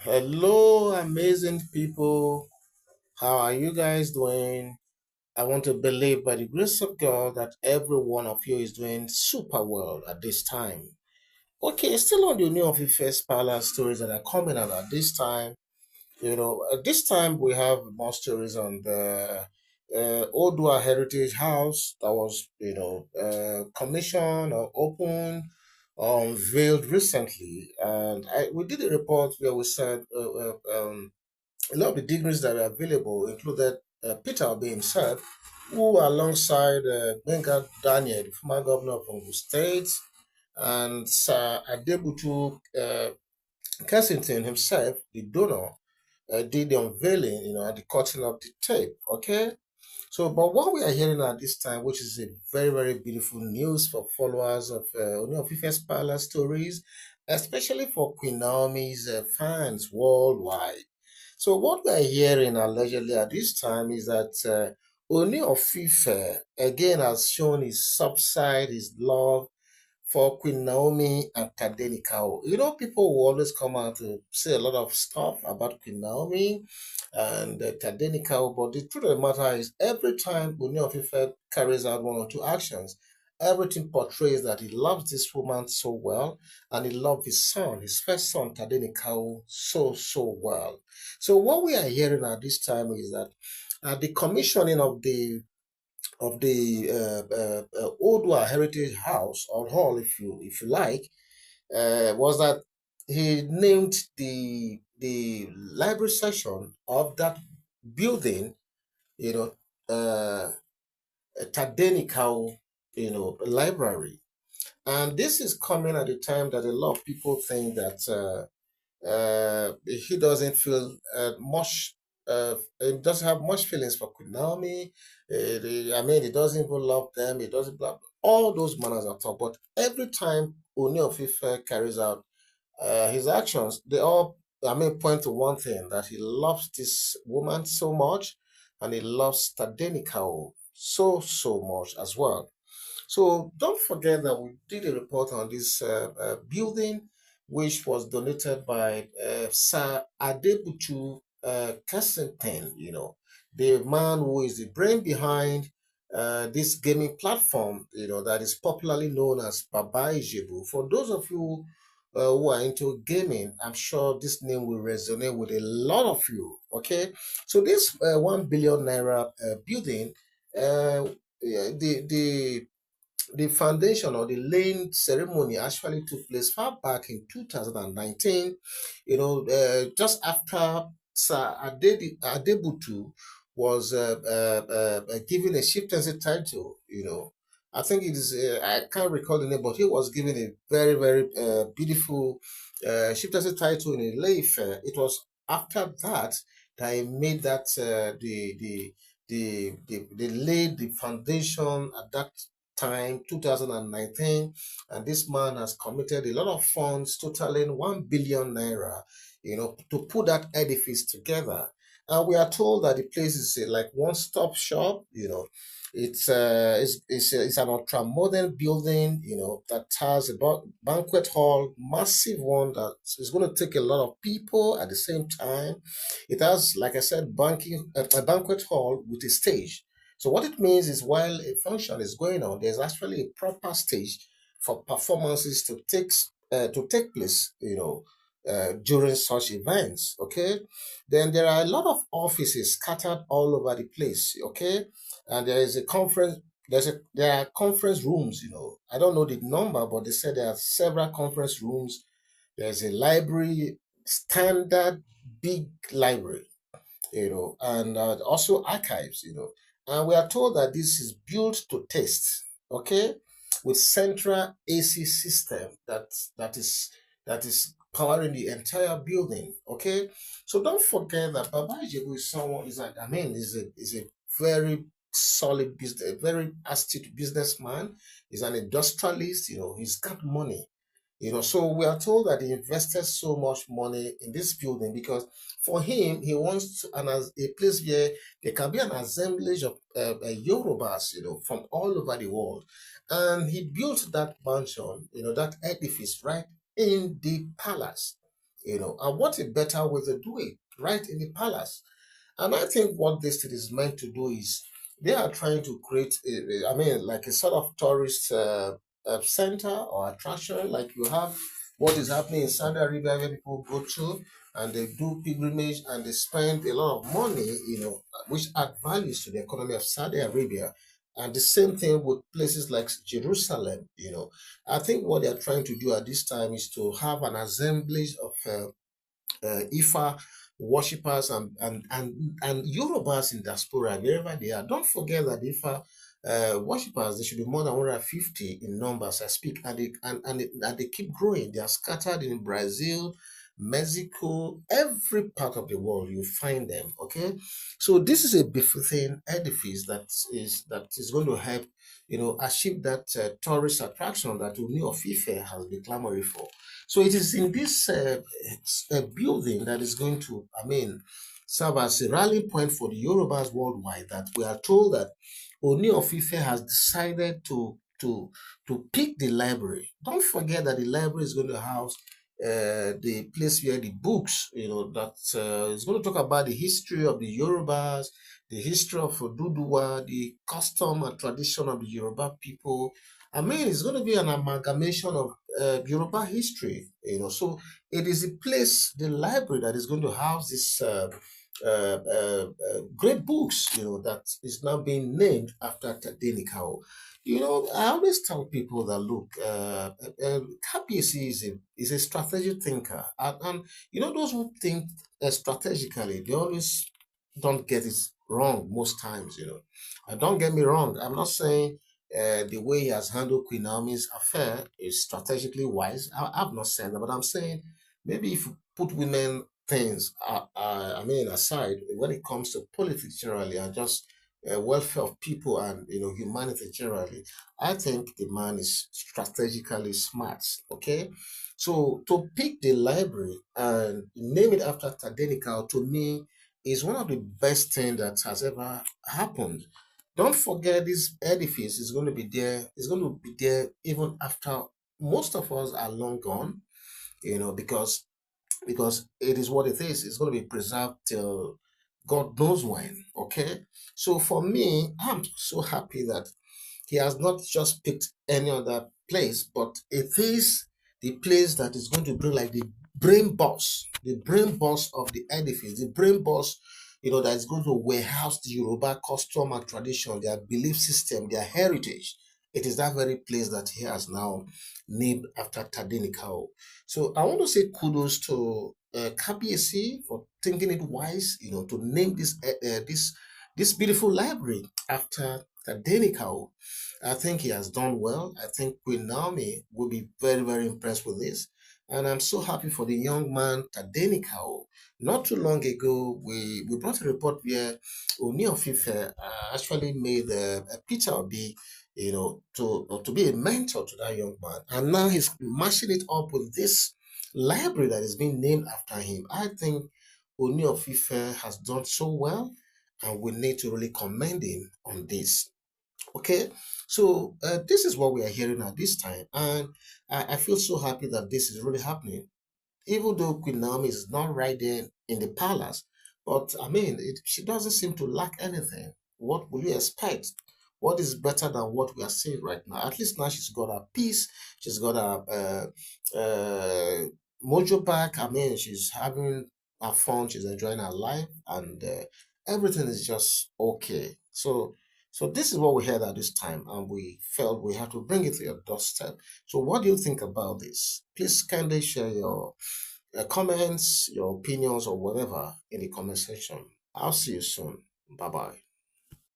Hello, amazing people. How are you guys doing? I want to believe by the grace of God that every one of you is doing super well at this time. Okay, still on the Ooni of Ife's palace stories that are coming out at this time. At this time we have more stories on the Oduduwa Heritage House that was, commissioned or opened or unveiled recently. And we did a report where we said a lot of the dignitaries that were available included Peter Obi himself, who alongside Benga Daniel, the former governor of Ogun State, and Sir Adebutu Kensington himself, the donor, did the unveiling, at the cutting of the tape. Okay. So, but what we are hearing at this time, which is a very, very beautiful news for followers of Ooni of Ife's palace stories, especially for Queen Naomi's fans worldwide. So, what we are hearing allegedly at this time is that Ooni of Ife again has shown his subside, his love for Queen Naomi and Tadenikawo. People will always come out to say a lot of stuff about Queen Naomi and Tadenikawo, but the truth of the matter is, every time Ooni of Ife carries out one or two actions, everything portrays that he loves this woman so well, and he loved his son, his first son, Tadenikawo, so, so well. So what we are hearing at this time is that the commissioning of the Oduduwa Heritage House or Hall, if you like, was that he named the library section of that building, you know, uh, Tadenikawo, library. And this is coming at a time that a lot of people think that he doesn't feel much. He doesn't have much feelings for Queen Naomi. I mean, he doesn't even love them. He doesn't love all those manners of talk. But every time Ooni of Ife carries out his actions, they all, point to one thing, that he loves this woman so much, and he loves Tadenikawo so, so much as well. So don't forget that we did a report on this building, which was donated by Sir Adebutu Kensington, the man who is the brain behind this gaming platform, that is popularly known as Baba Ijebu. For those of you who are into gaming, I'm sure this name will resonate with a lot of you. Okay, so this 1 billion naira building, the foundation or the laying ceremony actually took place far back in 2019, just after Sir Adebutu was given a chieftaincy title. I think it is, I can't recall the name, but he was given a very, very beautiful chieftaincy title in Ife. It was after that that he made that they laid the foundation at that time, 2019, and this man has committed a lot of funds totaling 1 billion naira, to put that edifice together. And we are told that the place is like one-stop shop. It's an ultra modern building, that has a banquet hall, massive one that is going to take a lot of people at the same time. It has, like I said, a banquet hall with a stage. So what it means is, while a function is going on, there's actually a proper stage for performances to take place, during such events. Okay, then there are a lot of offices scattered all over the place. Okay, and there is a conference. There are conference rooms. I don't know the number, but they said there are several conference rooms. There's a library, standard big library, and also archives, And we are told that this is built to test, okay, with central AC system that is powering the entire building, okay. So don't forget that Baba Ijebu is someone is a very solid business, a very astute businessman. He's an industrialist, he's got money. So we are told that he invested so much money in this building because for him, he wants a place where there can be an assemblage of Yorubas, from all over the world. And he built that mansion, that edifice right in the palace. And what a better way to do it, right in the palace. And I think what this thing is meant to do is they are trying to create, I mean, like a sort of tourist center or attraction, like you have what is happening in Saudi Arabia, where people go to and they do pilgrimage and they spend a lot of money, which add values to the economy of Saudi Arabia. And the same thing with places like Jerusalem. I think what they are trying to do at this time is to have an assemblage of Ifa worshippers and Yorubas in diaspora, wherever they are. Don't forget that Ifa worshippers, they should be more than 150 in numbers I speak, and they keep growing. They are scattered in Brazil, Mexico, every part of the world you find them. Okay, so this is a befitting edifice that is going to help achieve that tourist attraction that Ooni of Ife has been clamoring for. So it is in this building that is going to, I mean, serve as a rallying point for the Yorubas worldwide, that we are told that Ooni of Ife has decided to pick the library. Don't forget that the library is going to house the place where the books, that is going to talk about the history of the Yorubas, the history of Oduduwa, the custom and tradition of the Yoruba people. I mean, it's going to be an amalgamation of Yoruba history. So it is a place, the library, that is going to house this great books, that is now being named after Tadenikawo. I always tell people that look, KPC is a strategic thinker, and those who think strategically, they always don't get it wrong most times. And don't get me wrong, I'm not saying the way he has handled Queen Naomi's affair is strategically wise. I've not said that, but I'm saying maybe if you put women things, I mean, aside, when it comes to politics generally and just welfare of people and humanity generally, I think the man is strategically smart. Okay, so to pick the library and name it after Tadenikawo, to me, is one of the best things that has ever happened. Don't forget, this edifice is going to be there. It's going to be there even after most of us are long gone, because it is what it is. It's going to be preserved till God knows when. Okay. So for me, I'm so happy that he has not just picked any other place, but it is the place that is going to bring like the brain boss of the edifice, the brain boss, that is going to warehouse the Yoruba custom and tradition, their belief system, their heritage. It is that very place that he has now named after Tadenikawo. So I want to say kudos to KPAC for thinking it wise, to name this beautiful library after Tadenikawo. I think he has done well. I think Queen Naomi will be very, very impressed with this. And I'm so happy for the young man, Tadenikawo. Not too long ago, we brought a report where Ooni Of Ife actually made a Peter Obi, to be a mentor to that young man. And now he's mashing it up with this library that is being named after him. I think Ooni Of Ife has done so well, and we need to really commend him on this. Okay, so this is what we are hearing at this time, and I feel so happy that this is really happening, even though Queen Naomi is not right there in the palace. But I mean, she doesn't seem to lack anything. What will you expect? What is better than what we are seeing right now? At least now she's got her peace. She's got her mojo back. I mean, she's having her fun. She's enjoying her life, and everything is just okay. So this is what we heard at this time, and we felt we had to bring it to your doorstep. So what do you think about this? Please kindly share your comments, your opinions, or whatever in the comment section. I'll see you soon. Bye bye.